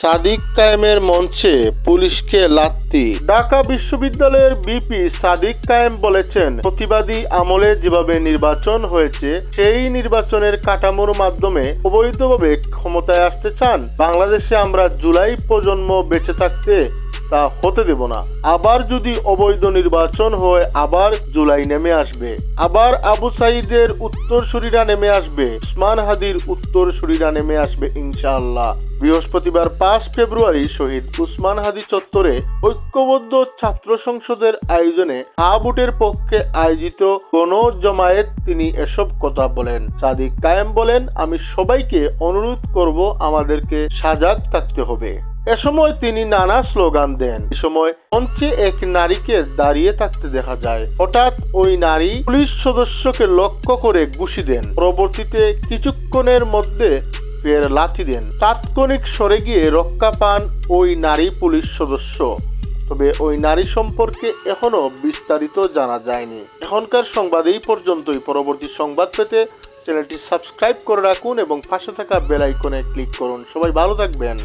সাদিক কায়েমের মঞ্চে পুলিশকে লাত্তি। ঢাকা বিশ্ববিদ্যালয়ের বিপি সাদিক কায়েম বলেছেন, প্রতিবাদী আমলে যেভাবে নির্বাচন হয়েছে সেই নির্বাচনের কাঠামোর মাধ্যমে অবৈধভাবে ক্ষমতায় আসতে চান। বাংলাদেশে আমরা জুলাই প্রজন্ম বেঁচে থাকতে তা হতে দেব না। আবার যদি অবৈধ নির্বাচন হয় আবার জুলাই নেমে আসবে, আবার আবু সাইদের উত্তরসূরিরা নেমে আসবে, উসমান হাদির উত্তরসূরিরা নেমে আসবে ইনশাআল্লাহ। বৃহস্পতিবার 5 ফেব্রুয়ারি শহীদ উসমান হাদি চত্বরে ঐক্যবদ্ধ ছাত্র সংসদের আয়োজনে আবুটের পক্ষে আয়োজিত গণজমায়েত তিনি এসব কথা বলেন। সাদিক কায়েম বলেন, আমি সবাইকে অনুরোধ করব আমাদেরকে সজাগ থাকতে হবে। এ সময় তিনি নানা স্লোগান দেন। এ সময় মঞ্চে এক নারীকে দাঁড়িয়ে থাকতে দেখা যায়। হঠাৎ ওই নারী পুলিশ সদস্যকে লক্ষ্য করে ঘুষি দেন। পরবর্তীতে কিছুক্ষণের মধ্যে ফের লাথি দেন। তাৎক্ষণিক সরে গিয়ে রক্ষা পান ওই নারী পুলিশ সদস্য। তবে ওই নারী সম্পর্কে এখনো বিস্তারিত জানা যায়নি। এখনকার সংবাদ এই পর্যন্তই। পরবর্তী সংবাদ পেতে চ্যানেলটি সাবস্ক্রাইব করে রাখুন এবং পাশে থাকা বেল আইকনে ক্লিক করুন। সবাই ভালো থাকবেন।